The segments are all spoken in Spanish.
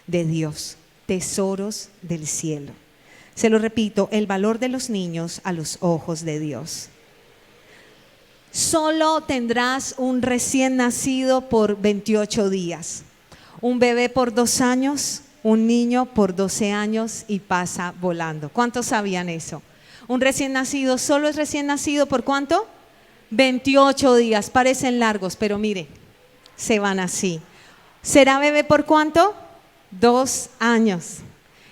de Dios, tesoros del cielo. Se lo repito, el valor de los niños a los ojos de Dios. Solo tendrás un recién nacido por 28 días, un bebé por 2 años, un niño por 12 años y pasa volando. ¿Cuántos sabían eso? Un recién nacido solo es recién nacido ¿por cuánto? 28 días, parecen largos, pero mire, se van así. ¿Será bebé por cuánto? 2 años.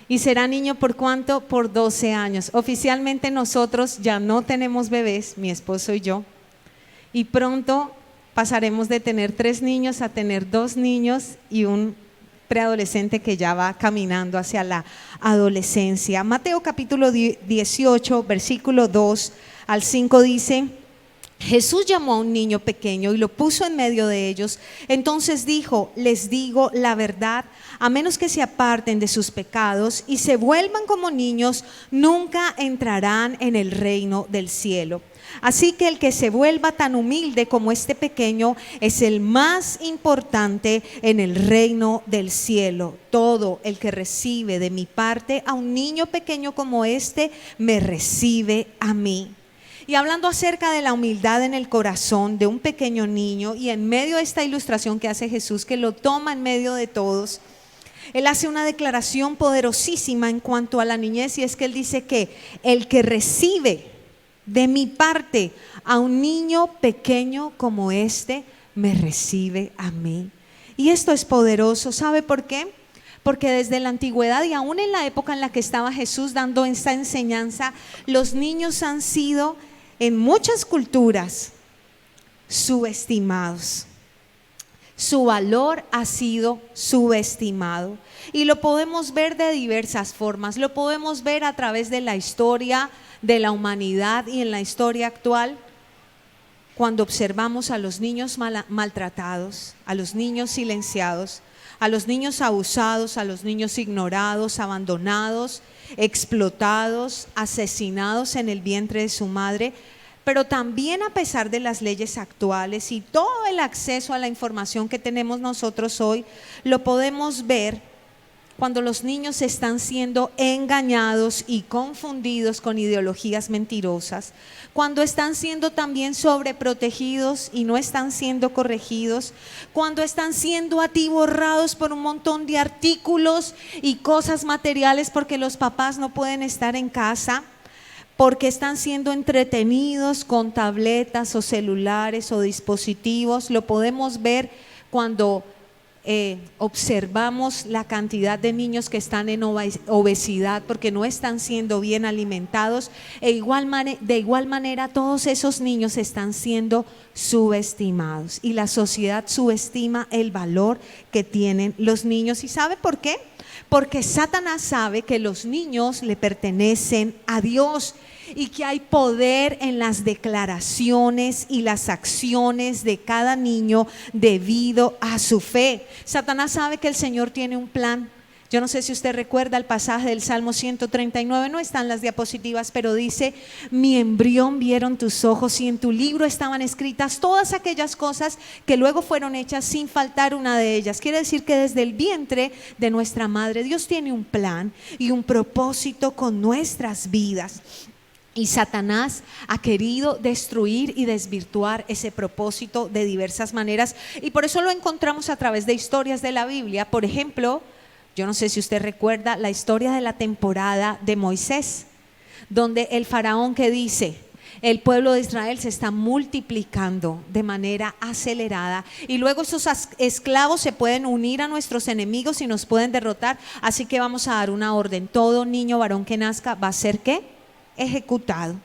¿Y será niño por cuánto? Por 12 años. Oficialmente nosotros ya no tenemos bebés, mi esposo y yo, y pronto pasaremos de tener 3 niños a tener 2 niños y un preadolescente que ya va caminando hacia la adolescencia. Mateo capítulo 18, versículo 2 al 5 dice: Jesús llamó a un niño pequeño y lo puso en medio de ellos. Entonces dijo: les digo la verdad, a menos que se aparten de sus pecados y se vuelvan como niños, nunca entrarán en el reino del cielo. Así que el que se vuelva tan humilde como este pequeño es el más importante en el reino del cielo. Todo el que recibe de mi parte a un niño pequeño como este, me recibe a mí. Y hablando acerca de la humildad en el corazón de un pequeño niño, y en medio de esta ilustración que hace Jesús, que lo toma en medio de todos, Él hace una declaración poderosísima en cuanto a la niñez, y es que Él dice que el que recibe de mi parte a un niño pequeño como este, me recibe a mí. Y esto es poderoso, ¿sabe por qué? Porque desde la antigüedad y aún en la época en la que estaba Jesús dando esta enseñanza, los niños han sido en muchas culturas subestimados. Su valor ha sido subestimado y lo podemos ver de diversas formas. Lo podemos ver a través de la historia de la humanidad y en la historia actual, cuando observamos a los niños maltratados, a los niños silenciados, a los niños abusados, a los niños ignorados, abandonados, explotados, asesinados en el vientre de su madre. Pero también, a pesar de las leyes actuales y todo el acceso a la información que tenemos nosotros hoy, lo podemos ver cuando los niños están siendo engañados y confundidos con ideologías mentirosas, cuando están siendo también sobreprotegidos y no están siendo corregidos, cuando están siendo atiborrados por un montón de artículos y cosas materiales porque los papás no pueden estar en casa, porque están siendo entretenidos con tabletas o celulares o dispositivos. Lo podemos ver cuando observamos la cantidad de niños que están en obesidad porque no están siendo bien alimentados. De igual manera todos esos niños están siendo subestimados y la sociedad subestima el valor que tienen los niños. ¿Y sabe por qué? Porque Satanás sabe que los niños le pertenecen a Dios y que hay poder en las declaraciones y las acciones de cada niño debido a su fe. Satanás sabe que el Señor tiene un plan. Yo no sé si usted recuerda el pasaje del Salmo 139, no están las diapositivas, pero dice: mi embrión vieron tus ojos y en tu libro estaban escritas todas aquellas cosas que luego fueron hechas sin faltar una de ellas. Quiere decir que desde el vientre de nuestra madre Dios tiene un plan y un propósito con nuestras vidas. Y Satanás ha querido destruir y desvirtuar ese propósito de diversas maneras, y por eso lo encontramos a través de historias de la Biblia. Por ejemplo, yo no sé si usted recuerda la historia de la temporada de Moisés, donde el faraón que dice: el pueblo de Israel se está multiplicando de manera acelerada y luego esos esclavos se pueden unir a nuestros enemigos y nos pueden derrotar, así que vamos a dar una orden: todo niño varón que nazca va a ser ¿qué? Ejecutado.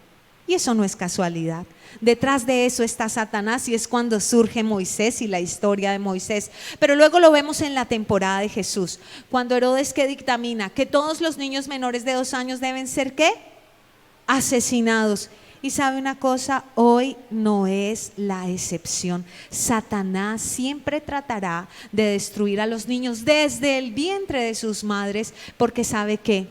Y eso no es casualidad. Detrás de eso está Satanás, y es cuando surge Moisés y la historia de Moisés. Pero luego lo vemos en la temporada de Jesús, cuando Herodes que dictamina que todos los niños menores de 2 años deben ser ¿qué? Asesinados. Y sabe una cosa, hoy no es la excepción. Satanás siempre tratará de destruir a los niños desde el vientre de sus madres, porque sabe que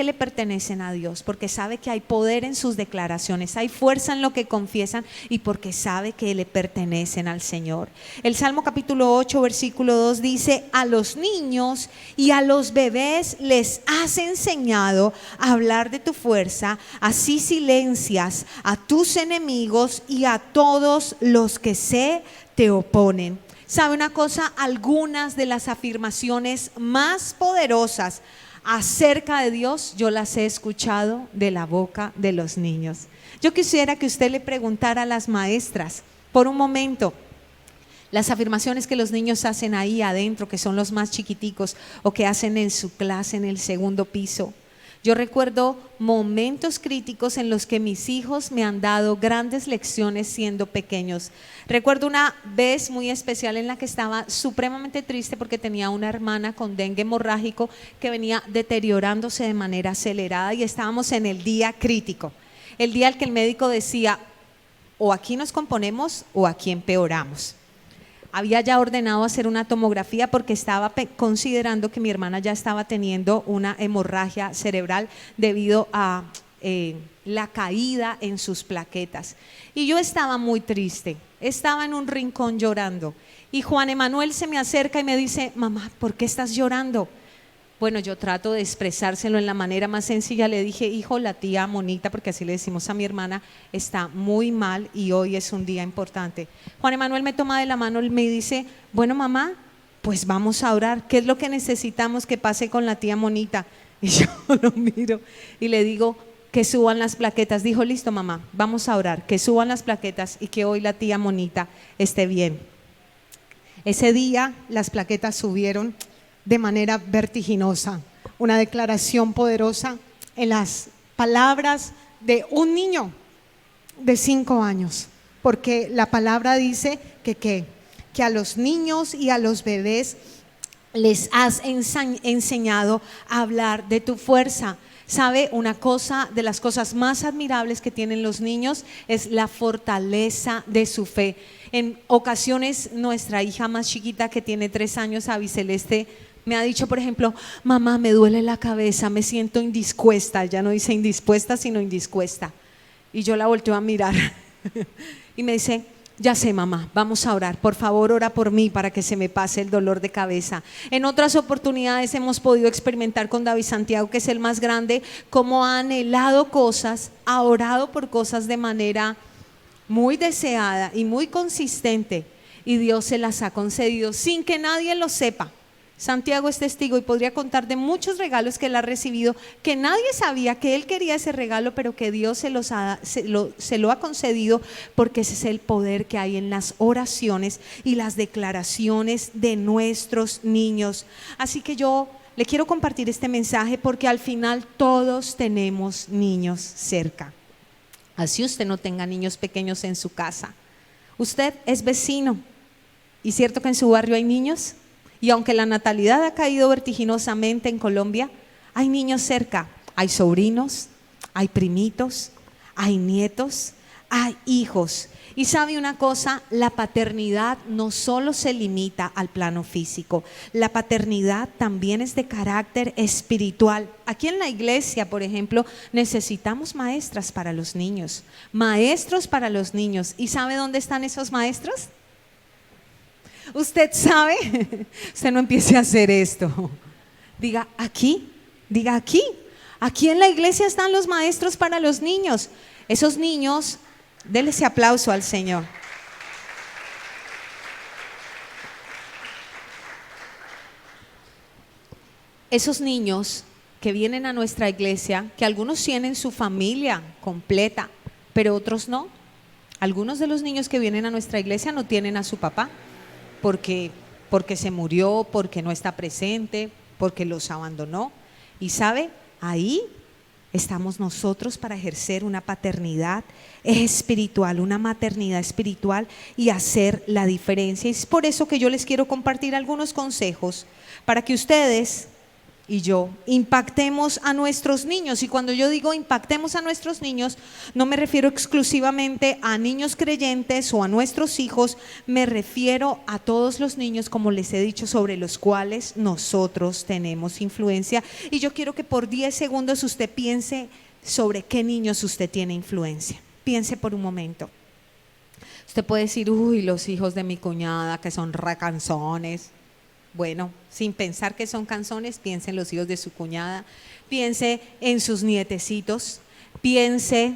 le pertenecen a Dios, porque sabe que hay poder en sus declaraciones, hay fuerza en lo que confiesan y porque sabe que le pertenecen al Señor. El Salmo capítulo 8 versículo 2 dice: a los niños y a los bebés les has enseñado a hablar de tu fuerza, así silencias a tus enemigos y a todos los que se te oponen. ¿Sabe una cosa? Algunas de las afirmaciones más poderosas acerca de Dios, yo las he escuchado de la boca de los niños. Yo quisiera que usted le preguntara a las maestras por un momento las afirmaciones que los niños hacen ahí adentro, que son los más chiquiticos, o que hacen en su clase en el segundo piso. Yo recuerdo momentos críticos en los que mis hijos me han dado grandes lecciones siendo pequeños. Recuerdo una vez muy especial en la que estaba supremamente triste porque tenía una hermana con dengue hemorrágico que venía deteriorándose de manera acelerada y estábamos en el día crítico, el día al que el médico decía: o aquí nos componemos o aquí empeoramos. Había ya ordenado hacer una tomografía porque estaba considerando que mi hermana ya estaba teniendo una hemorragia cerebral debido a la caída en sus plaquetas. Y yo estaba muy triste, estaba en un rincón llorando. Y Juan Emanuel se me acerca y me dice: mamá, ¿por qué estás llorando? Bueno, yo trato de expresárselo en la manera más sencilla. Le dije: hijo, la tía Monita, porque así le decimos a mi hermana, está muy mal y hoy es un día importante. Juan Emanuel me toma de la mano y me dice: bueno, mamá, pues vamos a orar. ¿Qué es lo que necesitamos que pase con la tía Monita? Y yo lo miro y le digo: que suban las plaquetas. Dijo: listo, mamá, vamos a orar, que suban las plaquetas y que hoy la tía Monita esté bien. Ese día las plaquetas subieron de manera vertiginosa, una declaración poderosa en las palabras de un niño de 5 años, porque la palabra dice que a los niños y a los bebés les has enseñado a hablar de tu fuerza. ¿Sabe? Una cosa de las cosas más admirables que tienen los niños es la fortaleza de su fe. En ocasiones nuestra hija más chiquita, que tiene 3 años, Abiceleste, me ha dicho, por ejemplo: mamá, me duele la cabeza, me siento indispuesta. Ya no dice indispuesta, sino indispuesta. Y yo la volteo a mirar y me dice: ya sé, mamá, vamos a orar, por favor ora por mí para que se me pase el dolor de cabeza. En otras oportunidades hemos podido experimentar con David Santiago, que es el más grande, cómo ha anhelado cosas, ha orado por cosas de manera muy deseada y muy consistente, y Dios se las ha concedido sin que nadie lo sepa. Santiago es testigo y podría contar de muchos regalos que él ha recibido, que nadie sabía que él quería ese regalo, pero que Dios se lo ha concedido, porque ese es el poder que hay en las oraciones y las declaraciones de nuestros niños. Así que yo le quiero compartir este mensaje porque al final todos tenemos niños cerca. Así usted no tenga niños pequeños en su casa. Usted es vecino, y cierto que en su barrio hay niños. Y aunque la natalidad ha caído vertiginosamente en Colombia, hay niños cerca, hay sobrinos, hay primitos, hay nietos, hay hijos. Y sabe una cosa, la paternidad no solo se limita al plano físico, la paternidad también es de carácter espiritual. Aquí en la iglesia, por ejemplo, necesitamos maestras para los niños, maestros para los niños. ¿Y sabe dónde están esos maestros? Usted sabe, usted no empiece a hacer esto. Diga aquí, aquí en la iglesia están los maestros para los niños. Esos niños, denle ese aplauso al Señor. Esos niños que vienen a nuestra iglesia, que algunos tienen su familia completa, pero otros no. Algunos de los niños que vienen a nuestra iglesia no tienen a su papá. Porque se murió, porque no está presente, porque los abandonó. Y sabe, ahí estamos nosotros para ejercer una paternidad espiritual, una maternidad espiritual, y hacer la diferencia. Y es por eso que yo les quiero compartir algunos consejos para que ustedes y yo impactemos a nuestros niños. Y cuando yo digo impactemos a nuestros niños, no me refiero exclusivamente a niños creyentes o a nuestros hijos, me refiero a todos los niños, como les he dicho, sobre los cuales nosotros tenemos influencia. Y yo quiero que por 10 segundos usted piense sobre qué niños usted tiene influencia. Piense por un momento. Usted puede decir, uy, los hijos de mi cuñada que son recanzones. Bueno, sin pensar que son canzones, piense en los hijos de su cuñada, piense en sus nietecitos, piense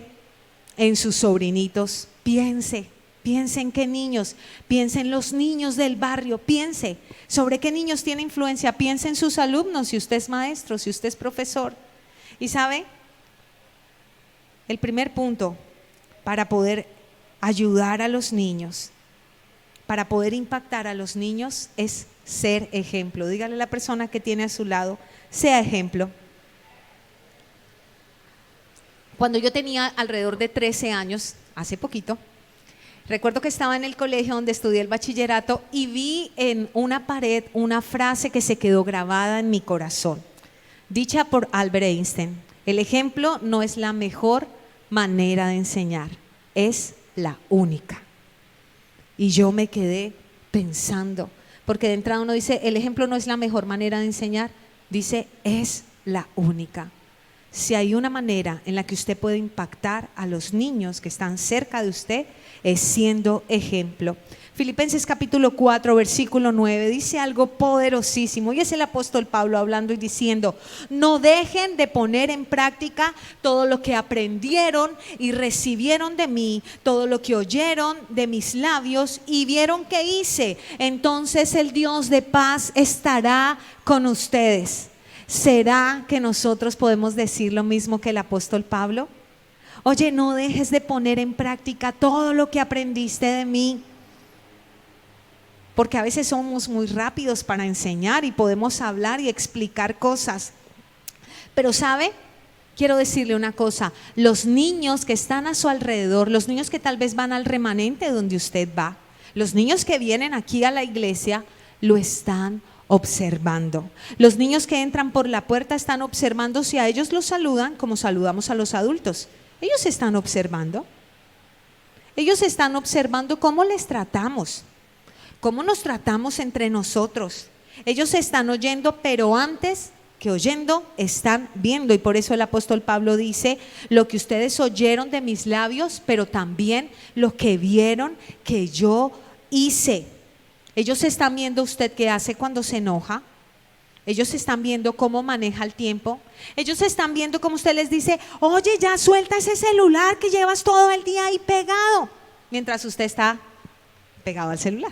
en sus sobrinitos, piense en qué niños, piense en los niños del barrio, piense sobre qué niños tiene influencia, piense en sus alumnos, si usted es maestro, si usted es profesor. Y sabe, el primer punto para poder ayudar a los niños, para poder impactar a los niños es ser ejemplo. Dígale a la persona que tiene a su lado, sea ejemplo. Cuando yo tenía alrededor de 13 años, hace poquito, recuerdo que estaba en el colegio donde estudié el bachillerato y vi en una pared una frase que se quedó grabada en mi corazón, dicha por Albert Einstein: el ejemplo no es la mejor manera de enseñar, es la única. Y yo me quedé pensando, porque de entrada uno dice, el ejemplo no es la mejor manera de enseñar, dice, es la única. Si hay una manera en la que usted puede impactar a los niños que están cerca de usted, es siendo ejemplo. Filipenses capítulo 4, versículo 9 dice algo poderosísimo, y es el apóstol Pablo hablando y diciendo: no dejen de poner en práctica todo lo que aprendieron y recibieron de mí, todo lo que oyeron de mis labios y vieron que hice. Entonces el Dios de paz estará con ustedes. ¿Será que nosotros podemos decir lo mismo que el apóstol Pablo? Oye, no dejes de poner en práctica todo lo que aprendiste de mí. Porque a veces somos muy rápidos para enseñar y podemos hablar y explicar cosas. Pero ¿sabe? Quiero decirle una cosa, los niños que están a su alrededor, los niños que tal vez van al remanente donde usted va, los niños que vienen aquí a la iglesia, lo están observando. Los niños que entran por la puerta están observando si a ellos los saludan como saludamos a los adultos. Ellos están observando. Ellos están observando cómo les tratamos, cómo nos tratamos entre nosotros. Ellos están oyendo, pero antes que oyendo, están viendo. Y por eso el apóstol Pablo dice: lo que ustedes oyeron de mis labios, pero también lo que vieron que yo hice. Ellos están viendo usted qué hace cuando se enoja. Ellos están viendo cómo maneja el tiempo. Ellos están viendo cómo usted les dice: oye, ya suelta ese celular que llevas todo el día ahí pegado, mientras usted está pegado al celular.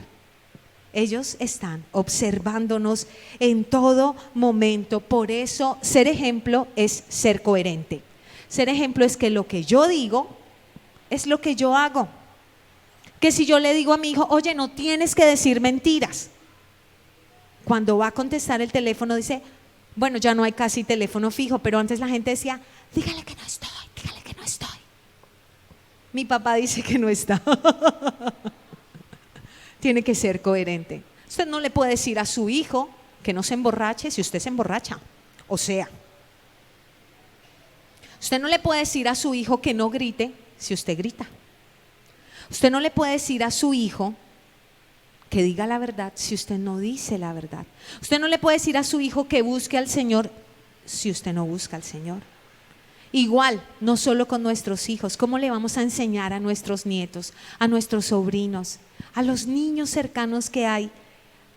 Ellos están observándonos en todo momento. Por eso ser ejemplo es ser coherente. Ser ejemplo es que lo que yo digo es lo que yo hago. Que si yo le digo a mi hijo: oye, no tienes que decir mentiras, cuando va a contestar el teléfono dice: bueno, ya no hay casi teléfono fijo, pero antes la gente decía: dígale que no estoy, dígale que no estoy. Mi papá dice que no está. Tiene que ser coherente. Usted no le puede decir a su hijo que no se emborrache si usted se emborracha. O sea, usted no le puede decir a su hijo que no grite si usted grita. Usted no le puede decir a su hijo que diga la verdad si usted no dice la verdad. Usted no le puede decir a su hijo que busque al Señor si usted no busca al Señor. Igual, no solo con nuestros hijos, ¿cómo le vamos a enseñar a nuestros nietos, a nuestros sobrinos, a los niños cercanos que hay?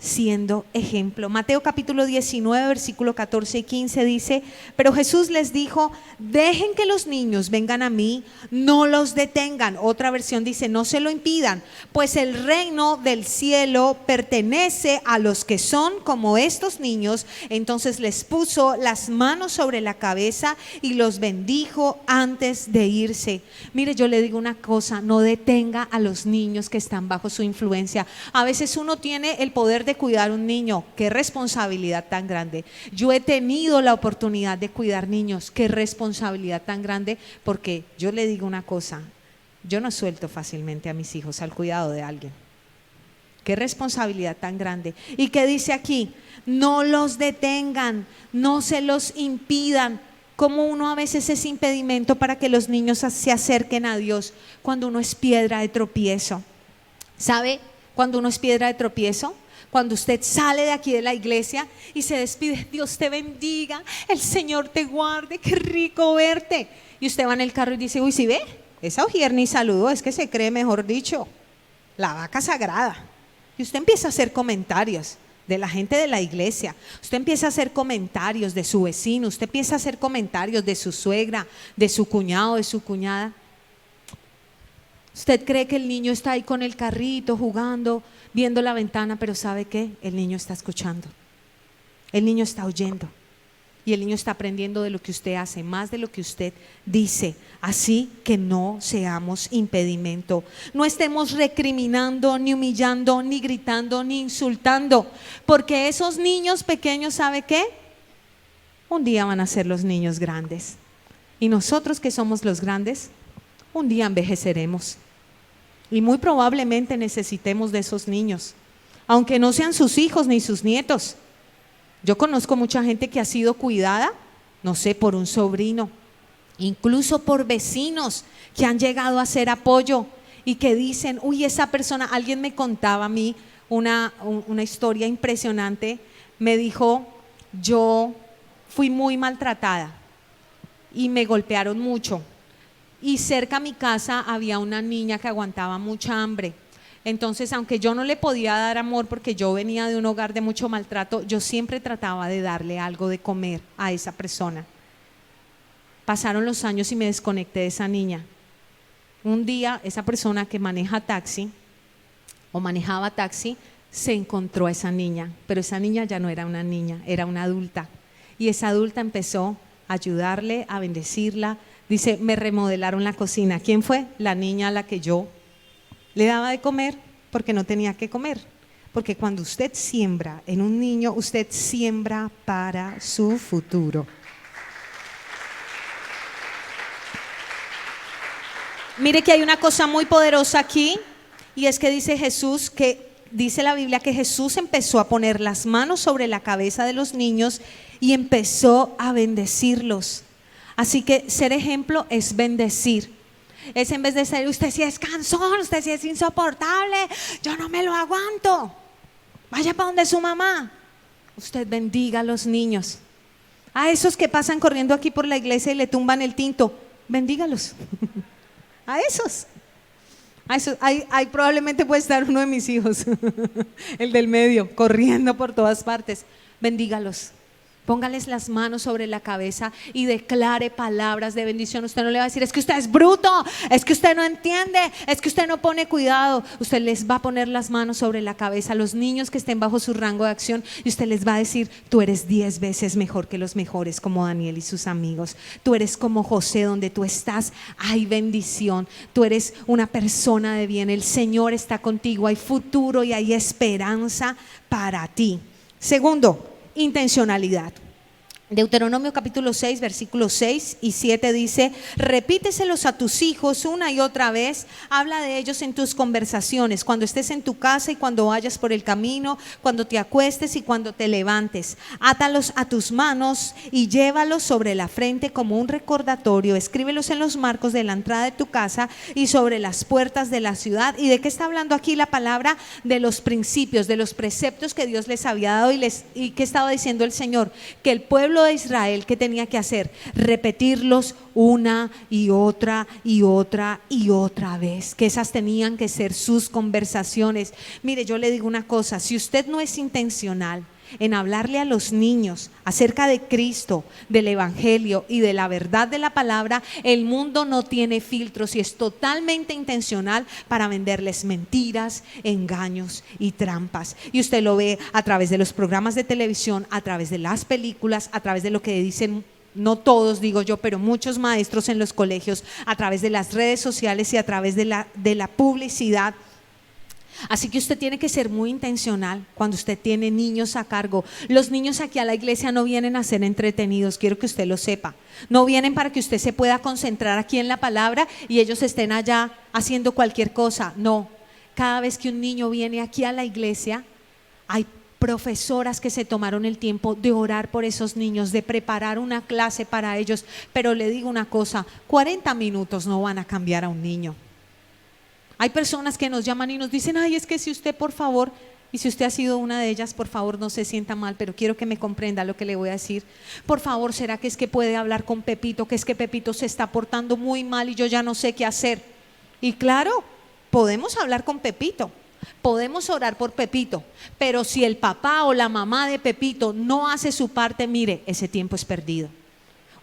Siendo ejemplo. Mateo capítulo 19, versículo 14 y 15 dice: pero Jesús les dijo: dejen que los niños vengan a mí, no los detengan. Otra versión dice: no se lo impidan, pues el reino del cielo pertenece a los que son como estos niños. Entonces les puso las manos sobre la cabeza y los bendijo antes de irse. Mire, yo le digo una cosa: no detenga a los niños que están bajo su influencia. A veces uno tiene el poder de cuidar un niño. Qué responsabilidad tan grande. Yo he tenido la oportunidad de cuidar niños. Qué responsabilidad tan grande, porque yo le digo una cosa: yo no suelto fácilmente a mis hijos al cuidado de alguien. Qué responsabilidad tan grande. ¿Y qué dice aquí? No los detengan, no se los impidan. Como uno a veces es impedimento para que los niños se acerquen a Dios cuando uno es piedra de tropiezo. ¿Sabe cuando uno es piedra de tropiezo? Cuando usted sale de aquí de la iglesia y se despide, Dios te bendiga, el Señor te guarde, qué rico verte. Y usted va en el carro y dice, uy, ¿sí ve? Esa ujier ni saludó, es que se cree, mejor dicho, la vaca sagrada. Y usted empieza a hacer comentarios de la gente de la iglesia, usted empieza a hacer comentarios de su vecino, usted empieza a hacer comentarios de su suegra, de su cuñado, de su cuñada. Usted cree que el niño está ahí con el carrito jugando, viendo la ventana, pero ¿sabe qué? El niño está escuchando, el niño está oyendo y el niño está aprendiendo de lo que usted hace, más de lo que usted dice. Así que no seamos impedimento, no estemos recriminando, ni humillando, ni gritando, ni insultando, porque esos niños pequeños, ¿sabe qué? Un día van a ser los niños grandes, y nosotros que somos los grandes, un día envejeceremos y muy probablemente necesitemos de esos niños, aunque no sean sus hijos ni sus nietos. Yo conozco mucha gente que ha sido cuidada, no sé, por un sobrino, incluso por vecinos que han llegado a ser apoyo y que dicen, uy, esa persona, alguien me contaba a mí una historia impresionante, me dijo, yo fui muy maltratada y me golpearon mucho. Y cerca a mi casa había una niña que aguantaba mucha hambre. Entonces, aunque yo no le podía dar amor porque yo venía de un hogar de mucho maltrato, yo siempre trataba de darle algo de comer a esa persona. Pasaron los años y me desconecté de esa niña. Un día, esa persona que maneja taxi o manejaba taxi, se encontró a esa niña, pero esa niña ya no era una niña, era una adulta. Y esa adulta empezó a ayudarle, a bendecirla. Dice, me remodelaron la cocina. ¿Quién fue? La niña a la que yo le daba de comer porque no tenía que comer. Porque cuando usted siembra en un niño, usted siembra para su futuro. Mire que hay una cosa muy poderosa aquí, y es que dice Jesús, que dice la Biblia que Jesús empezó a poner las manos sobre la cabeza de los niños y empezó a bendecirlos. Así que ser ejemplo es bendecir. Es en vez de ser, usted sí es cansón, usted sí es insoportable, yo no me lo aguanto, vaya para donde su mamá. Usted bendiga a los niños. A esos que pasan corriendo aquí por la iglesia y le tumban el tinto, bendígalos. A esos. Ahí probablemente puede estar uno de mis hijos, el del medio, corriendo por todas partes. Bendígalos. Póngales las manos sobre la cabeza y declare palabras de bendición. Usted no le va a decir, es que usted es bruto, es que usted no entiende, es que usted no pone cuidado. Usted les va a poner las manos sobre la cabeza a los niños que estén bajo su rango de acción, y usted les va a decir, tú eres 10 veces mejor que los mejores, como Daniel y sus amigos. Tú eres como José, donde tú estás hay bendición. Tú eres una persona de bien, el Señor está contigo, hay futuro y hay esperanza para ti. Segundo, intencionalidad. Deuteronomio capítulo 6, versículos 6 y 7 dice, repíteselos a tus hijos una y otra vez, habla de ellos en tus conversaciones, cuando estés en tu casa y cuando vayas por el camino, cuando te acuestes y cuando te levantes. Átalos a tus manos y llévalos sobre la frente como un recordatorio, escríbelos en los marcos de la entrada de tu casa y sobre las puertas de la ciudad. ¿Y de qué está hablando aquí la palabra? De los principios, de los preceptos que Dios les había dado. ¿Y qué estaba diciendo el Señor? Que el pueblo de Israel, ¿qué tenía que hacer? Repetirlos una y otra y otra y otra vez, que esas tenían que ser sus conversaciones. Mire, yo le digo una cosa, si usted no es intencional en hablarle a los niños acerca de Cristo, del Evangelio y de la verdad de la palabra, el mundo no tiene filtros y es totalmente intencional para venderles mentiras, engaños y trampas. Y usted lo ve a través de los programas de televisión, a través de las películas, a través de lo que dicen, no todos digo yo, pero muchos maestros en los colegios, a través de las redes sociales y a través de la publicidad. Así que usted tiene que ser muy intencional cuando usted tiene niños a cargo. Los niños aquí a la iglesia no vienen a ser entretenidos, quiero que usted lo sepa. No vienen para que usted se pueda concentrar aquí en la palabra y ellos estén allá haciendo cualquier cosa, no. Cada vez que un niño viene aquí a la iglesia, hay profesoras que se tomaron el tiempo de orar por esos niños, de preparar una clase para ellos. Pero le digo una cosa, 40 minutos no van a cambiar a un niño. Hay personas que nos llaman y nos dicen, ay, es que si usted por favor, y si usted ha sido una de ellas, por favor no se sienta mal, pero quiero que me comprenda lo que le voy a decir. Por favor, ¿será que es que puede hablar con Pepito? Que es que Pepito se está portando muy mal y yo ya no sé qué hacer. Y claro, podemos hablar con Pepito, podemos orar por Pepito, pero si el papá o la mamá de Pepito no hace su parte, mire, ese tiempo es perdido.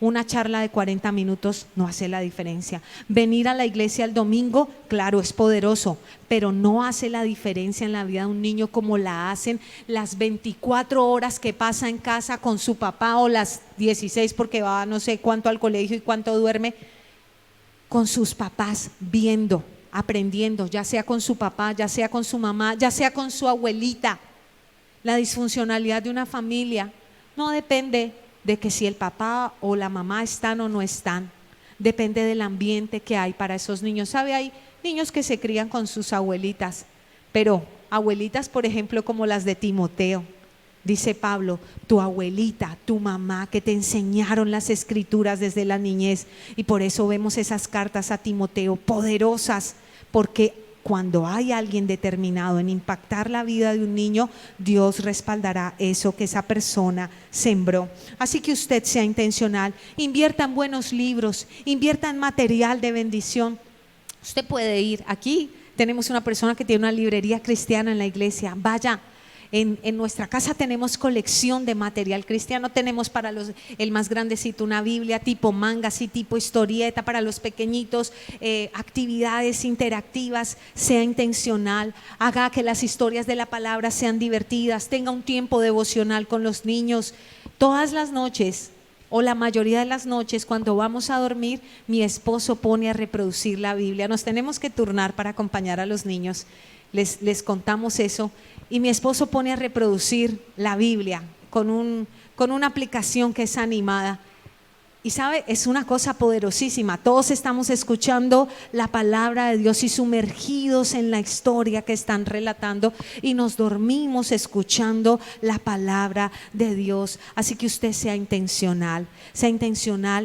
Una charla de 40 minutos no hace la diferencia. Venir a la iglesia el domingo, claro, es poderoso, pero no hace la diferencia en la vida de un niño como la hacen las 24 horas que pasa en casa con su papá, o las 16 porque va no sé cuánto al colegio y cuánto duerme, con sus papás viendo, aprendiendo, ya sea con su papá, ya sea con su mamá, ya sea con su abuelita. La disfuncionalidad de una familia no depende de que si el papá o la mamá están o no están, depende del ambiente que hay para esos niños. ¿Sabe? Hay niños que se crían con sus abuelitas, pero abuelitas, por ejemplo, como las de Timoteo. Dice Pablo, tu abuelita, tu mamá, que te enseñaron las escrituras desde la niñez, y por eso vemos esas cartas a Timoteo poderosas, porque cuando hay alguien determinado en impactar la vida de un niño, Dios respaldará eso que esa persona sembró. Así que usted sea intencional, invierta en buenos libros, invierta en material de bendición. Usted puede ir, aquí tenemos una persona que tiene una librería cristiana en la iglesia, vaya. En nuestra casa tenemos colección de material cristiano, tenemos para el más grandecito una Biblia tipo manga, así tipo historieta, para los pequeñitos, actividades interactivas. Sea intencional, haga que las historias de la palabra sean divertidas, tenga un tiempo devocional con los niños. Todas las noches, o la mayoría de las noches, cuando vamos a dormir, mi esposo pone a reproducir la Biblia. Nos tenemos que turnar para acompañar a los niños, les contamos eso. Y mi esposo pone a reproducir la Biblia con una aplicación que es animada. Y sabe, es una cosa poderosísima. Todos estamos escuchando la palabra de Dios y sumergidos en la historia que están relatando, y nos dormimos escuchando la palabra de Dios. Así que usted sea intencional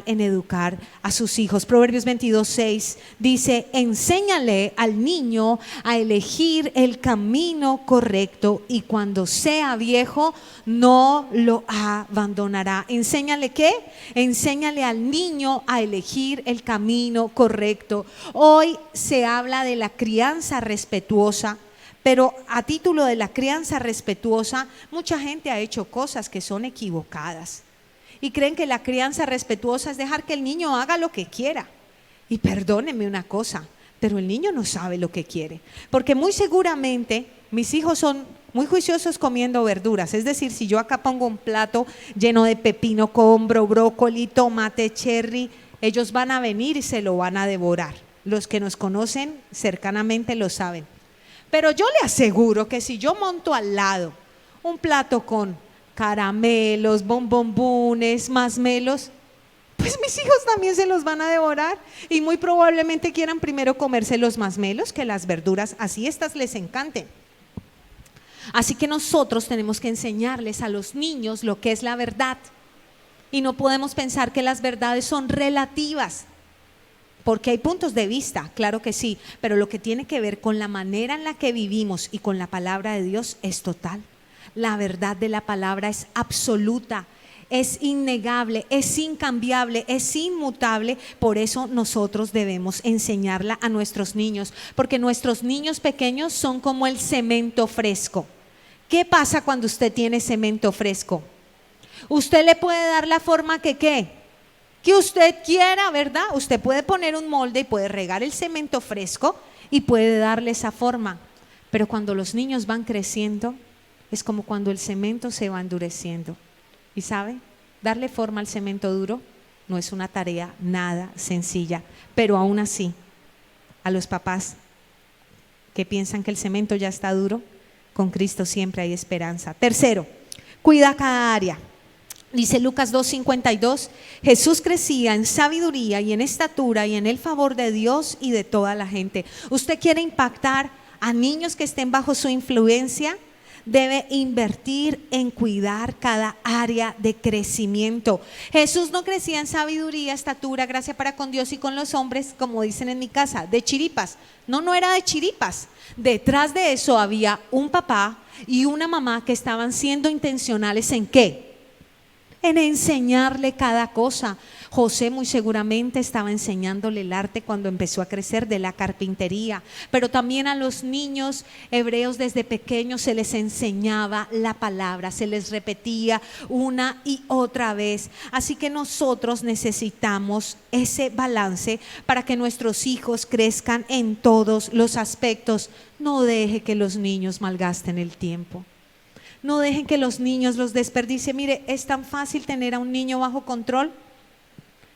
en educar a sus hijos. Proverbios 22:6 dice, enséñale al niño a elegir el camino correcto, y cuando sea viejo no lo abandonará. ¿Enséñale qué? Enséñale al niño a elegir el camino correcto. Hoy se habla de la crianza respetuosa, pero a título de la crianza respetuosa, mucha gente ha hecho cosas que son equivocadas y creen que la crianza respetuosa es dejar que el niño haga lo que quiera. Y perdónenme una cosa, pero el niño no sabe lo que quiere, porque muy seguramente mis hijos son muy juiciosos comiendo verduras. Es decir, si yo acá pongo un plato lleno de pepino, combro, brócoli, tomate, cherry, ellos van a venir y se lo van a devorar. Los que nos conocen cercanamente lo saben. Pero yo le aseguro que si yo monto al lado un plato con caramelos, bombombones, masmelos, pues mis hijos también se los van a devorar, y muy probablemente quieran primero comerse los masmelos que las verduras, así estas les encanten. Así que nosotros tenemos que enseñarles a los niños lo que es la verdad, y no podemos pensar que las verdades son relativas, porque hay puntos de vista, claro que sí, pero lo que tiene que ver con la manera en la que vivimos y con la palabra de Dios es total. La verdad de la palabra es absoluta, es innegable, es incambiable, es inmutable. Por eso nosotros debemos enseñarla a nuestros niños, porque nuestros niños pequeños son como el cemento fresco. ¿Qué pasa cuando usted tiene cemento fresco? Usted le puede dar la forma que usted quiera, ¿verdad? Usted puede poner un molde y puede regar el cemento fresco y puede darle esa forma, pero cuando los niños van creciendo es como cuando el cemento se va endureciendo. ¿Y sabe? Darle forma al cemento duro no es una tarea nada sencilla, pero aún así, a los papás que piensan que el cemento ya está duro, con Cristo siempre hay esperanza. Tercero, cuida cada área. Dice Lucas 2:52, Jesús crecía en sabiduría y en estatura y en el favor de Dios y de toda la gente. ¿Usted quiere impactar a niños que estén bajo su influencia, debe invertir en cuidar cada área de crecimiento. Jesús no crecía en sabiduría, estatura, gracia para con Dios y con los hombres, como dicen en mi casa, de chiripas. No era de chiripas. Detrás de eso había un papá y una mamá que estaban siendo intencionales ¿en qué? En enseñarle cada cosa. José muy seguramente estaba enseñándole el arte cuando empezó a crecer de la carpintería, pero también a los niños hebreos desde pequeños se les enseñaba la palabra, se les repetía una y otra vez. Así que nosotros necesitamos ese balance para que nuestros hijos crezcan en todos los aspectos. No deje que los niños malgasten el tiempo. No dejen que los niños los desperdicien. Mire, es tan fácil tener a un niño bajo control.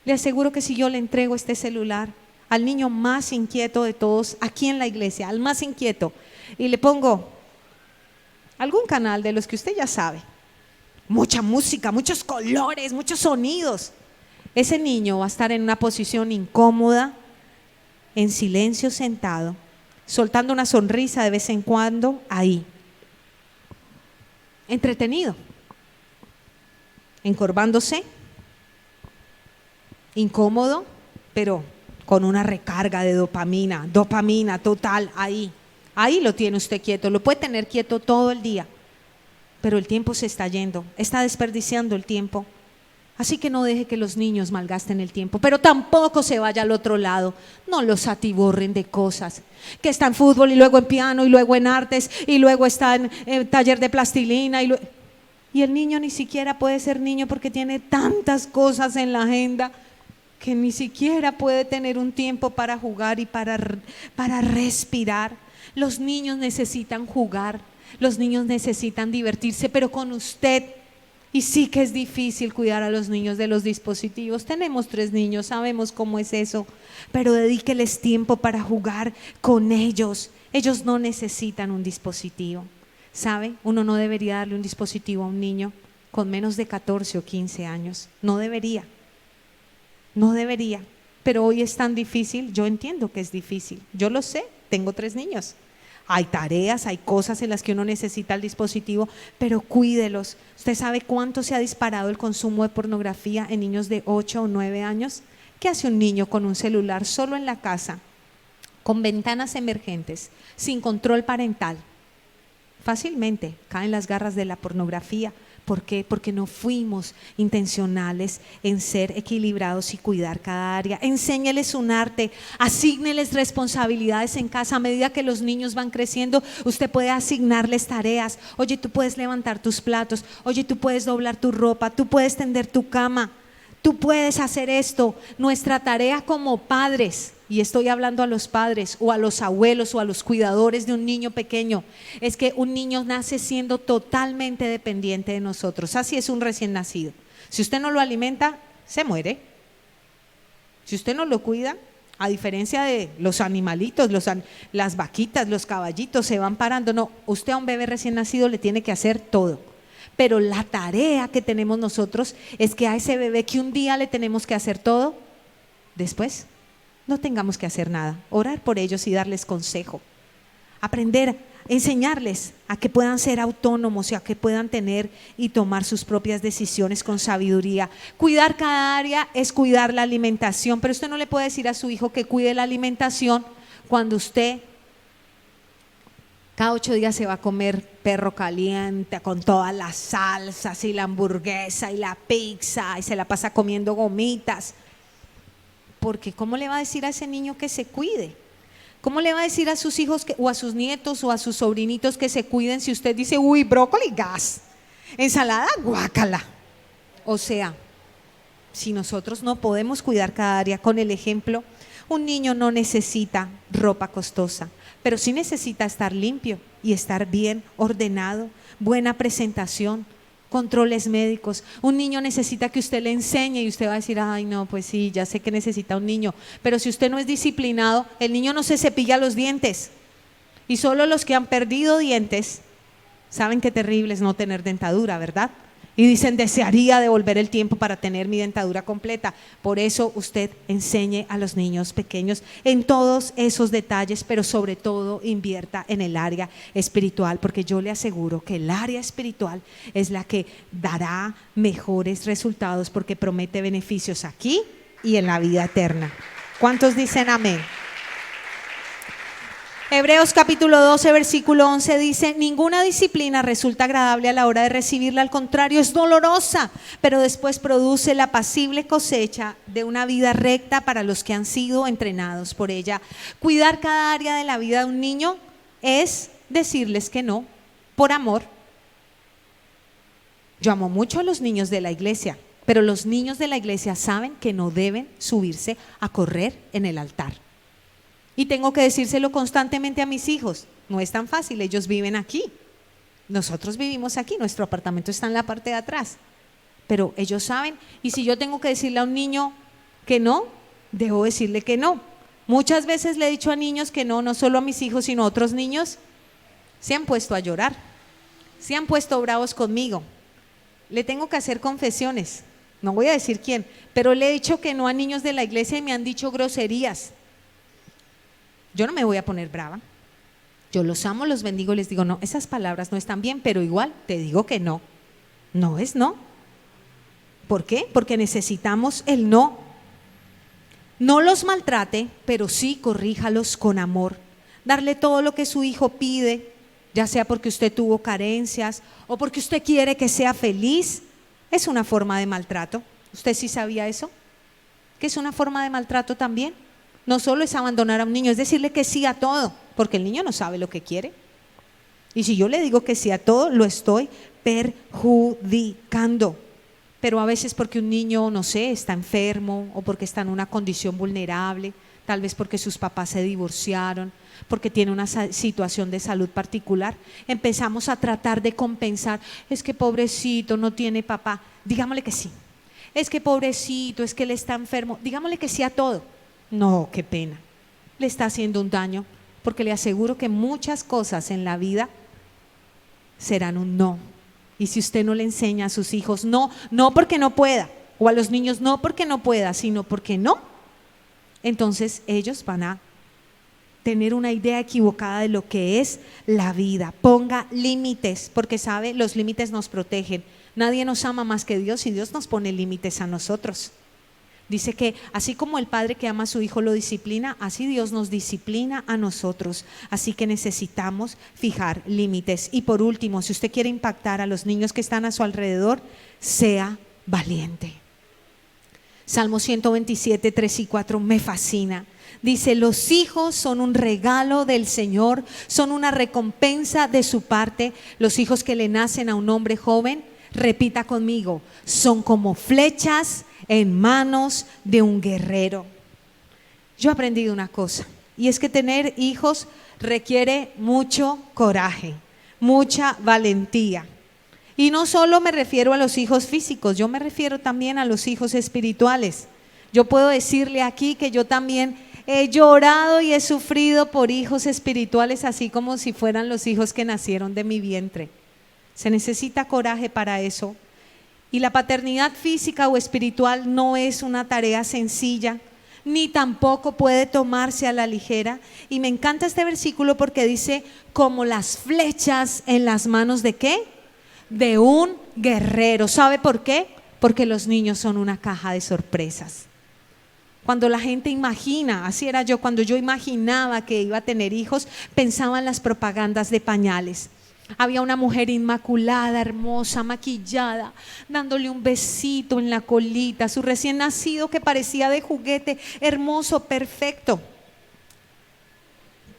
Le aseguro que si yo le entrego este celular al niño más inquieto de todos aquí en la iglesia, al más inquieto, y le pongo algún canal de los que usted ya sabe, mucha música, muchos colores, muchos sonidos, ese niño va a estar en una posición incómoda, en silencio sentado, soltando una sonrisa de vez en cuando ahí, entretenido, encorvándose, incómodo, pero con una recarga de dopamina total ahí lo tiene usted quieto, lo puede tener quieto todo el día, pero el tiempo se está yendo, está desperdiciando el tiempo. Así que no deje que los niños malgasten el tiempo, pero tampoco se vaya al otro lado, no los atiborren de cosas, que está en fútbol y luego en piano y luego en artes y luego está en taller de plastilina y el niño ni siquiera puede ser niño porque tiene tantas cosas en la agenda que ni siquiera puede tener un tiempo para jugar y para respirar. Los niños necesitan jugar, los niños necesitan divertirse, pero con usted. Y sí que es difícil cuidar a los niños de los dispositivos. Tenemos 3 niños, sabemos cómo es eso, pero dedíqueles tiempo para jugar con ellos. Ellos no necesitan un dispositivo. ¿Sabe? Uno no debería darle un dispositivo a un niño con menos de 14 o 15 años. No debería, pero hoy es tan difícil. Yo entiendo que es difícil, yo lo sé, tengo 3 niños. Hay tareas, hay cosas en las que uno necesita el dispositivo, pero cuídelos. ¿Usted sabe cuánto se ha disparado el consumo de pornografía en niños de 8 o 9 años? ¿Qué hace un niño con un celular solo en la casa, con ventanas emergentes, sin control parental? Fácilmente cae en las garras de la pornografía. ¿Por qué? Porque no fuimos intencionales en ser equilibrados y cuidar cada área. Enséñeles un arte, asígneles responsabilidades en casa. A medida que los niños van creciendo, usted puede asignarles tareas. Oye, tú puedes levantar tus platos, oye, tú puedes doblar tu ropa, tú puedes tender tu cama, tú puedes hacer esto. Nuestra tarea como padres, y estoy hablando a los padres o a los abuelos o a los cuidadores de un niño pequeño, es que un niño nace siendo totalmente dependiente de nosotros. Así es un recién nacido. Si usted no lo alimenta, se muere. Si usted no lo cuida, a diferencia de los animalitos, las vaquitas, los caballitos se van parando. No, usted a un bebé recién nacido le tiene que hacer todo. Pero la tarea que tenemos nosotros es que a ese bebé que un día le tenemos que hacer todo, después no tengamos que hacer nada, orar por ellos y darles consejo, aprender, enseñarles a que puedan ser autónomos y a que puedan tener y tomar sus propias decisiones con sabiduría. Cuidar cada área es cuidar la alimentación, pero usted no le puede decir a su hijo que cuide la alimentación cuando usted cada 8 días se va a comer perro caliente con todas las salsas y la hamburguesa y la pizza y se la pasa comiendo gomitas. Porque ¿cómo le va a decir a ese niño que se cuide? ¿Cómo le va a decir a sus hijos o a sus nietos o a sus sobrinitos que se cuiden si usted dice, uy, brócoli, gas, ensalada, guácala? O sea, si nosotros no podemos cuidar cada área con el ejemplo, un niño no necesita ropa costosa, pero sí necesita estar limpio y estar bien ordenado, buena presentación, controles médicos. Un niño necesita que usted le enseñe y usted va a decir, ay no, pues sí, ya sé que necesita un niño, pero si usted no es disciplinado, el niño no se cepilla los dientes. Y solo los que han perdido dientes saben qué terrible es no tener dentadura, ¿verdad? Y dicen, desearía devolver el tiempo para tener mi dentadura completa. Por eso usted enseñe a los niños pequeños en todos esos detalles, pero sobre todo invierta en el área espiritual, porque yo le aseguro que el área espiritual es la que dará mejores resultados, porque promete beneficios aquí y en la vida eterna. ¿Cuántos dicen amén? Hebreos capítulo 12, versículo 11 dice, ninguna disciplina resulta agradable a la hora de recibirla, al contrario, es dolorosa, pero después produce la apacible cosecha de una vida recta para los que han sido entrenados por ella. Cuidar cada área de la vida de un niño es decirles que no, por amor. Yo amo mucho a los niños de la iglesia, pero los niños de la iglesia saben que no deben subirse a correr en el altar. Y tengo que decírselo constantemente a mis hijos. No es tan fácil, ellos viven aquí. Nosotros vivimos aquí, nuestro apartamento está en la parte de atrás. Pero ellos saben, y si yo tengo que decirle a un niño que no, debo decirle que no. Muchas veces le he dicho a niños que no, no solo a mis hijos, sino a otros niños. Se han puesto a llorar, se han puesto bravos conmigo. Le tengo que hacer confesiones, no voy a decir quién, pero le he dicho que no a niños de la iglesia y me han dicho groserías. Yo no me voy a poner brava, yo los amo, los bendigo, les digo no, esas palabras no están bien, pero igual te digo que no, no es no. ¿Por qué? Porque necesitamos el no. No los maltrate, pero sí corríjalos con amor, darle todo lo que su hijo pide, ya sea porque usted tuvo carencias o porque usted quiere que sea feliz, es una forma de maltrato. ¿Usted sí sabía eso? ¿Que es una forma de maltrato también? No solo es abandonar a un niño, es decirle que sí a todo, porque el niño no sabe lo que quiere. Y si yo le digo que sí a todo, lo estoy perjudicando. Pero a veces porque un niño, no sé, está enfermo o porque está en una condición vulnerable, tal vez porque sus papás se divorciaron, porque tiene una situación de salud particular, empezamos a tratar de compensar. Es que pobrecito, no tiene papá, digámosle que sí. Es que pobrecito, es que él está enfermo, digámosle que sí a todo. No, qué pena, le está haciendo un daño, porque le aseguro que muchas cosas en la vida serán un no. Y si usted no le enseña a sus hijos no, no porque no pueda, o a los niños no porque no pueda, sino porque no, entonces ellos van a tener una idea equivocada de lo que es la vida. Ponga límites, porque sabe, los límites nos protegen. Nadie nos ama más que Dios y Dios nos pone límites a nosotros. Dice que así como el padre que ama a su hijo lo disciplina, así Dios nos disciplina a nosotros. Así que necesitamos fijar límites. Y por último, si usted quiere impactar a los niños que están a su alrededor, sea valiente. Salmo 127, 3 y 4 me fascina. Dice, los hijos son un regalo del Señor, son una recompensa de su parte. Los hijos que le nacen a un hombre joven, repita conmigo, son como flechas en manos de un guerrero. Yo he aprendido una cosa, y es que tener hijos requiere mucho coraje, mucha valentía. Y no solo me refiero a los hijos físicos, yo me refiero también a los hijos espirituales. Yo puedo decirle aquí que yo también he llorado y he sufrido por hijos espirituales, así como si fueran los hijos que nacieron de mi vientre. Se necesita coraje para eso. Y la paternidad física o espiritual no es una tarea sencilla, ni tampoco puede tomarse a la ligera. Y me encanta este versículo porque dice, como las flechas en las manos ¿de qué? De un guerrero. ¿Sabe por qué? Porque los niños son una caja de sorpresas. Cuando la gente imagina, así era yo, cuando yo imaginaba que iba a tener hijos, pensaba en las propagandas de pañales. Había una mujer inmaculada, hermosa, maquillada, dándole un besito en la colita, su recién nacido que parecía de juguete, hermoso, perfecto.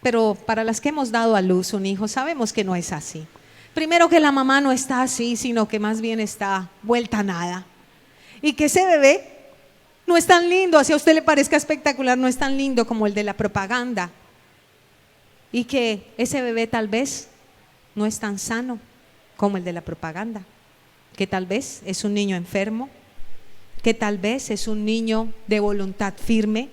Pero para las que hemos dado a luz un hijo, sabemos que no es así. Primero que la mamá no está así, sino que más bien está vuelta a nada. Y que ese bebé no es tan lindo, así a usted le parezca espectacular, no es tan lindo como el de la propaganda. Y que ese bebé tal vez no es tan sano como el de la propaganda, que tal vez es un niño enfermo, que tal vez es un niño de voluntad firme,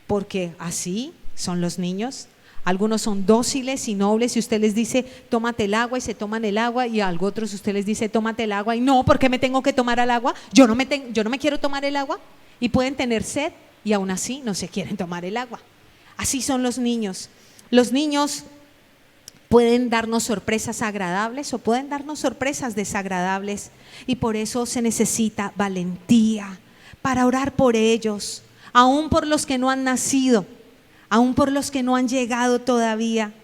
porque así son los niños, Algunos son dóciles y nobles y usted les dice, tómate el agua y se toman el agua, y a otros usted les dice, tómate el agua y no, ¿por qué me tengo que tomar el agua? Yo no me quiero tomar el agua, y pueden tener sed y aún así no se quieren tomar el agua. Así son los niños. Los niños pueden darnos sorpresas agradables o pueden darnos sorpresas desagradables, y por eso se necesita valentía para orar por ellos, aún por los que no han nacido, aún por los que no han llegado todavía.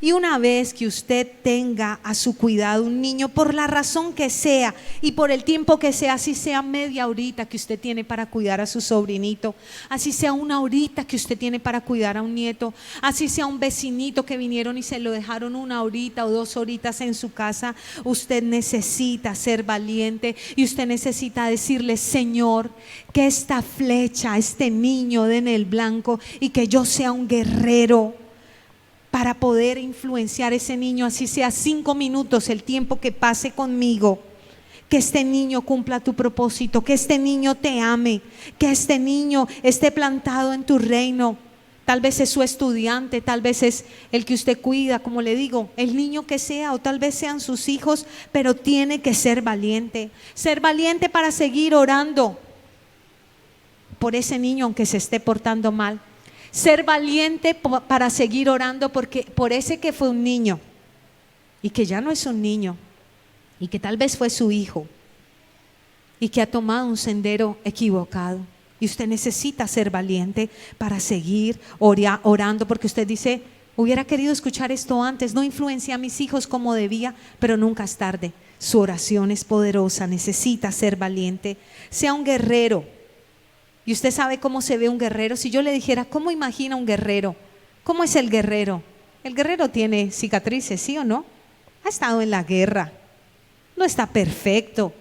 Y una vez que usted tenga a su cuidado un niño, por la razón que sea y por el tiempo que sea, así sea media horita que usted tiene para cuidar a su sobrinito, así sea una horita que usted tiene para cuidar a un nieto, así sea un vecinito que vinieron y se lo dejaron una horita o 2 horitas en su casa, usted necesita ser valiente y usted necesita decirle: Señor, que esta flecha, este niño dé en el blanco y que yo sea un guerrero para poder influenciar a ese niño, así sea 5 minutos, el tiempo que pase conmigo. Que este niño cumpla tu propósito, que este niño te ame, que este niño esté plantado en tu reino. Tal vez es su estudiante, tal vez es el que usted cuida, como le digo, el niño que sea, o tal vez sean sus hijos, pero tiene que ser valiente para seguir orando por ese niño aunque se esté portando mal. Ser valiente para seguir orando por ese que fue un niño y que ya no es un niño y que tal vez fue su hijo y que ha tomado un sendero equivocado. Y usted necesita ser valiente para seguir orando, porque usted dice: hubiera querido escuchar esto antes, no influencié a mis hijos como debía, pero nunca es tarde. Su oración es poderosa, necesita ser valiente. Sea un guerrero. Y usted sabe cómo se ve un guerrero. Si yo le dijera, ¿cómo imagina un guerrero? ¿Cómo es el guerrero? El guerrero tiene cicatrices, ¿sí o no? Ha estado en la guerra, no está perfecto,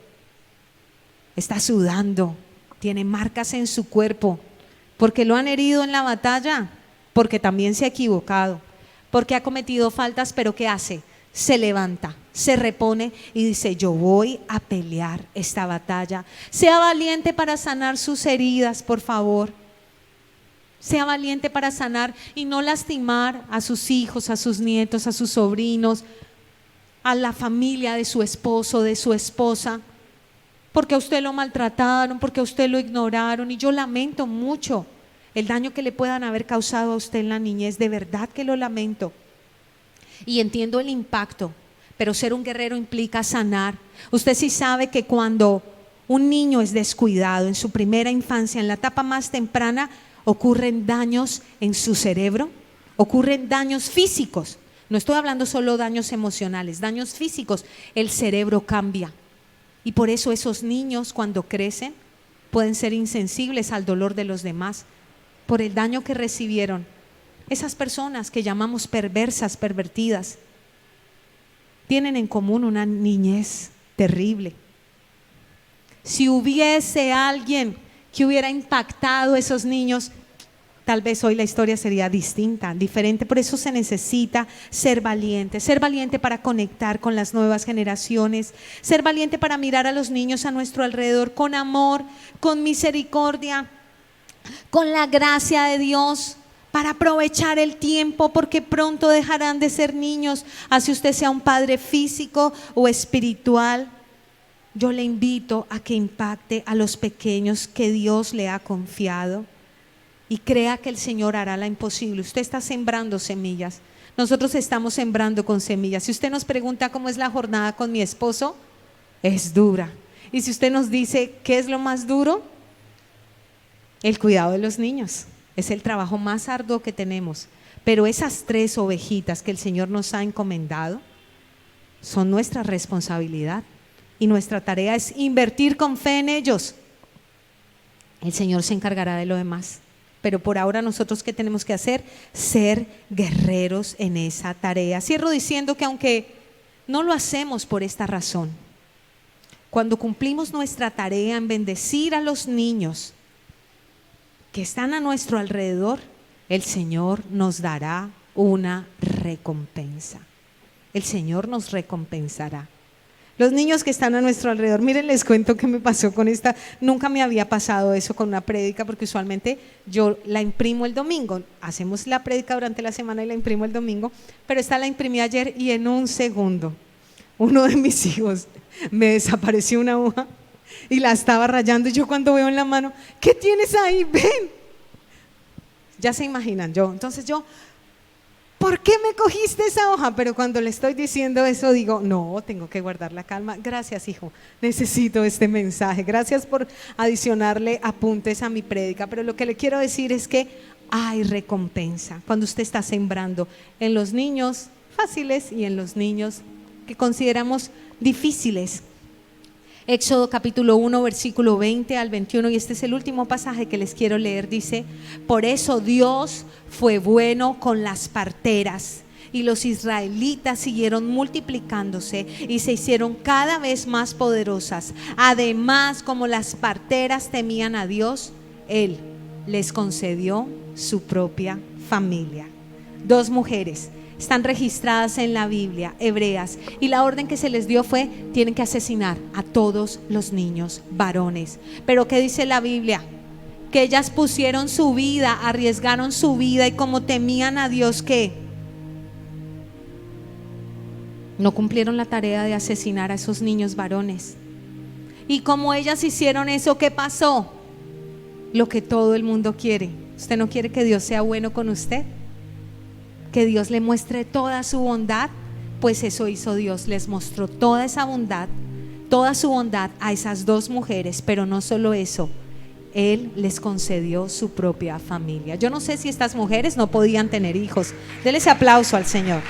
está sudando, tiene marcas en su cuerpo, porque lo han herido en la batalla, porque también se ha equivocado, porque ha cometido faltas, pero ¿qué hace? Se levanta, se repone y dice: yo voy a pelear esta batalla. Sea valiente para sanar sus heridas, por favor. Sea valiente para sanar y no lastimar a sus hijos, a sus nietos, a sus sobrinos, a la familia de su esposo, de su esposa, porque a usted lo maltrataron, porque a usted lo ignoraron. Y yo lamento mucho el daño que le puedan haber causado a usted en la niñez, de verdad que lo lamento. Y entiendo el impacto, pero ser un guerrero implica sanar. Usted sí sabe que cuando un niño es descuidado en su primera infancia, en la etapa más temprana, ocurren daños en su cerebro, ocurren daños físicos. No estoy hablando solo de daños emocionales, daños físicos. El cerebro cambia. Y por eso esos niños, cuando crecen, pueden ser insensibles al dolor de los demás por el daño que recibieron. Esas personas que llamamos perversas, pervertidas, tienen en común una niñez terrible. Si hubiese alguien que hubiera impactado a esos niños, tal vez hoy la historia sería distinta, diferente. Por eso se necesita ser valiente para conectar con las nuevas generaciones, ser valiente para mirar a los niños a nuestro alrededor con amor, con misericordia, con la gracia de Dios, para aprovechar el tiempo, porque pronto dejarán de ser niños, así usted sea un padre físico o espiritual. Yo le invito a que impacte a los pequeños que Dios le ha confiado y crea que el Señor hará la imposible. Usted está sembrando semillas, nosotros estamos sembrando con semillas. Si usted nos pregunta cómo es la jornada con mi esposo, es dura. Y si usted nos dice qué es lo más duro, el cuidado de los niños. Es el trabajo más arduo que tenemos, pero esas 3 ovejitas que el Señor nos ha encomendado son nuestra responsabilidad y nuestra tarea es invertir con fe en ellos. El Señor se encargará de lo demás, pero por ahora nosotros ¿qué tenemos que hacer? Ser guerreros en esa tarea. Cierro diciendo que aunque no lo hacemos por esta razón, cuando cumplimos nuestra tarea en bendecir a los niños que están a nuestro alrededor, el Señor nos dará una recompensa. El Señor nos recompensará. Los niños que están a nuestro alrededor. Miren, les cuento qué me pasó con esta. Nunca me había pasado eso con una prédica, porque usualmente yo la imprimo el domingo. Hacemos la prédica durante la semana y la imprimo el domingo, pero esta la imprimí ayer y en un segundo uno de mis hijos me desapareció una hoja y la estaba rayando, y yo cuando veo en la mano, ¿qué tienes ahí? Ven. Ya se imaginan, entonces yo, ¿por qué me cogiste esa hoja? Pero cuando le estoy diciendo eso digo, no, tengo que guardar la calma. Gracias, hijo, necesito este mensaje. Gracias por adicionarle apuntes a mi prédica. Pero lo que le quiero decir es que hay recompensa cuando usted está sembrando en los niños fáciles y en los niños que consideramos difíciles. Éxodo capítulo 1, versículo 20 al 21, y este es el último pasaje que les quiero leer. Dice: por eso Dios fue bueno con las parteras, y los israelitas siguieron multiplicándose y se hicieron cada vez más poderosas. Además, como las parteras temían a Dios, Él les concedió su propia familia. 2 mujeres están registradas en la Biblia, hebreas, y la orden que se les dio fue: tienen que asesinar a todos los niños varones. Pero ¿qué dice la Biblia? Que ellas pusieron su vida, arriesgaron su vida, y como temían a Dios, ¿qué? No cumplieron la tarea de asesinar a esos niños varones. Y como ellas hicieron eso, ¿qué pasó? Lo que todo el mundo quiere. ¿Usted no quiere que Dios sea bueno con usted? Que Dios le muestre toda su bondad. Pues eso hizo Dios, les mostró toda esa bondad, toda su bondad a esas 2 mujeres. Pero no solo eso, Él les concedió su propia familia. Yo no sé si estas mujeres no podían tener hijos. Denle ese aplauso al Señor.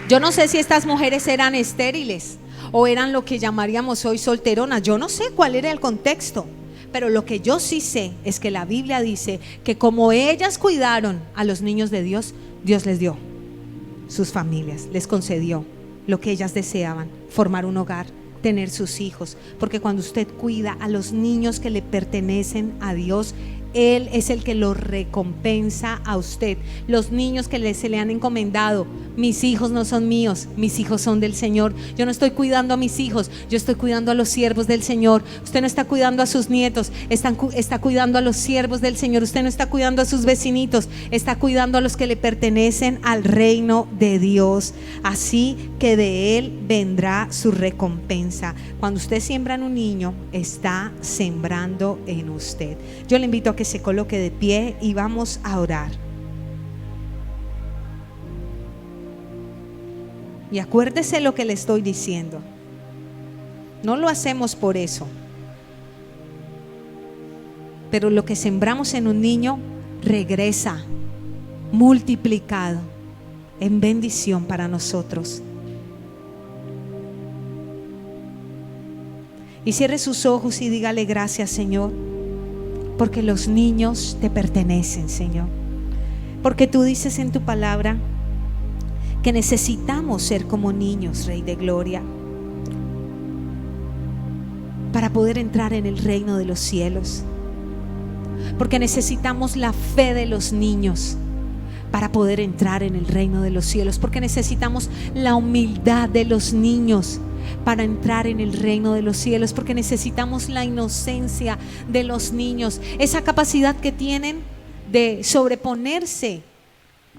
Yo no sé si estas mujeres eran estériles o eran lo que llamaríamos hoy solteronas. Yo no sé cuál era el contexto. Pero lo que yo sí sé es que la Biblia dice que como ellas cuidaron a los niños de Dios, Dios les dio sus familias, les concedió lo que ellas deseaban: formar un hogar, tener sus hijos. Porque cuando usted cuida a los niños que le pertenecen a Dios, Él es el que los recompensa a usted. Los niños que se le han encomendado: mis hijos no son míos, mis hijos son del Señor. Yo no estoy cuidando a mis hijos, yo estoy cuidando a los siervos del Señor. Usted no está cuidando a sus nietos, está cuidando a los siervos del Señor. Usted no está cuidando a sus vecinitos, está cuidando a los que le pertenecen al reino de Dios. Así que de Él vendrá su recompensa. Cuando usted siembra en un niño, está sembrando en usted. Yo le invito a que se coloque de pie y vamos a orar. Y acuérdese lo que le estoy diciendo. No lo hacemos por eso, pero lo que sembramos en un niño regresa multiplicado en bendición para nosotros. Y cierre sus ojos y dígale: gracias, Señor, porque los niños te pertenecen, Señor. Porque tú dices en tu palabra que necesitamos ser como niños, Rey de Gloria, para poder entrar en el reino de los cielos. Porque necesitamos la fe de los niños para poder entrar en el reino de los cielos. Porque necesitamos la humildad de los niños para entrar en el reino de los cielos. Porque necesitamos la inocencia de los niños, esa capacidad que tienen de sobreponerse.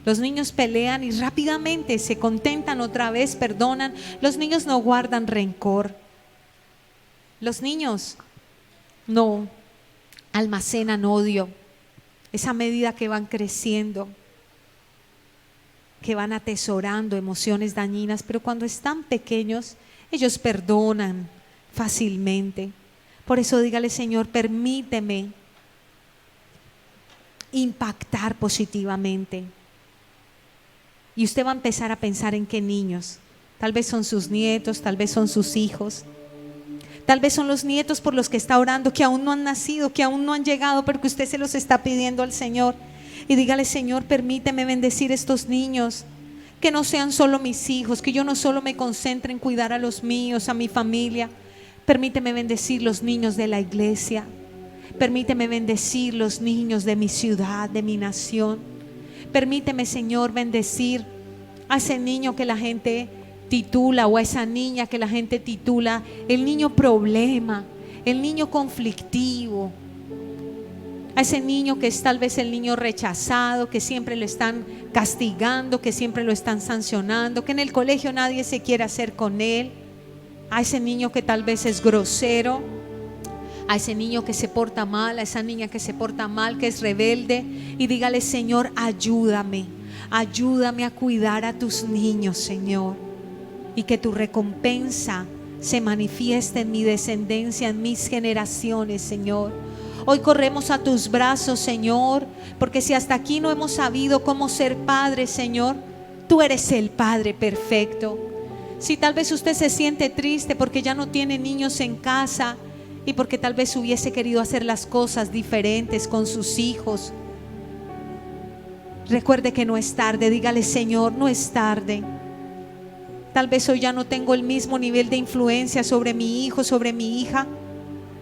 Los niños pelean y rápidamente se contentan otra vez, perdonan. Los niños no guardan rencor. Los niños no almacenan odio. Es a medida que van creciendo, que van atesorando emociones dañinas. Pero cuando están pequeños, ellos perdonan fácilmente. Por eso dígale: Señor, permíteme impactar positivamente. Y usted va a empezar a pensar en qué niños. Tal vez son sus nietos, tal vez son sus hijos, tal vez son los nietos por los que está orando, que aún no han nacido, que aún no han llegado, pero que usted se los está pidiendo al Señor. Y dígale: Señor, permíteme bendecir estos niños, que no sean solo mis hijos, que yo no solo me concentre en cuidar a los míos, a mi familia. Permíteme bendecir los niños de la iglesia. Permíteme bendecir los niños de mi ciudad, de mi nación. Permíteme, Señor, bendecir a ese niño que la gente titula, o a esa niña que la gente titula el niño problema, el niño conflictivo, a ese niño que es tal vez el niño rechazado, que siempre lo están castigando, que siempre lo están sancionando, que en el colegio nadie se quiere hacer con él, a ese niño que tal vez es grosero, a ese niño que se porta mal, a esa niña que se porta mal, que es rebelde, y dígale: Señor, ayúdame a cuidar a tus niños, Señor, y que tu recompensa se manifieste en mi descendencia, en mis generaciones, Señor. Hoy corremos a tus brazos, Señor, porque si hasta aquí no hemos sabido cómo ser padres, Señor, tú eres el Padre perfecto. Si tal vez usted se siente triste porque ya no tiene niños en casa y porque tal vez hubiese querido hacer las cosas diferentes con sus hijos, recuerde que no es tarde. Dígale: Señor, no es tarde. Tal vez hoy ya no tengo el mismo nivel de influencia sobre mi hijo, sobre mi hija,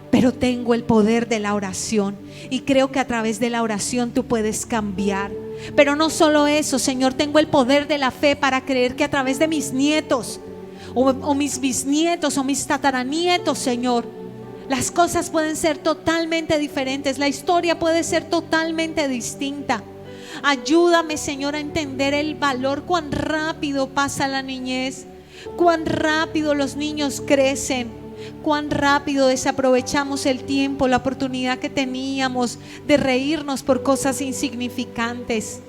pero tengo el poder de la oración y creo que a través de la oración tú puedes cambiar. Pero no solo eso, Señor, tengo el poder de la fe para creer que a través de mis nietos o mis bisnietos o mis tataranietos, Señor, las cosas pueden ser totalmente diferentes, la historia puede ser totalmente distinta. Ayúdame, Señor, a entender el valor, cuán rápido pasa la niñez, cuán rápido los niños crecen, cuán rápido desaprovechamos el tiempo, la oportunidad que teníamos de reírnos por cosas insignificantes,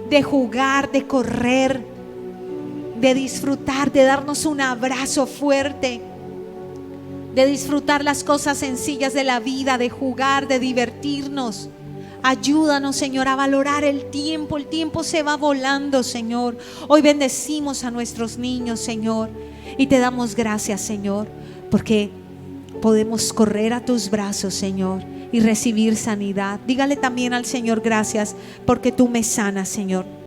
de jugar, de correr, de disfrutar, de darnos un abrazo fuerte, de disfrutar las cosas sencillas de la vida, de jugar, de divertirnos. Ayúdanos, Señor, a valorar el tiempo se va volando, Señor. Hoy bendecimos a nuestros niños, Señor, y te damos gracias, Señor, porque podemos correr a tus brazos, Señor, y recibir sanidad. Dígale también al Señor: gracias porque tú me sanas, Señor.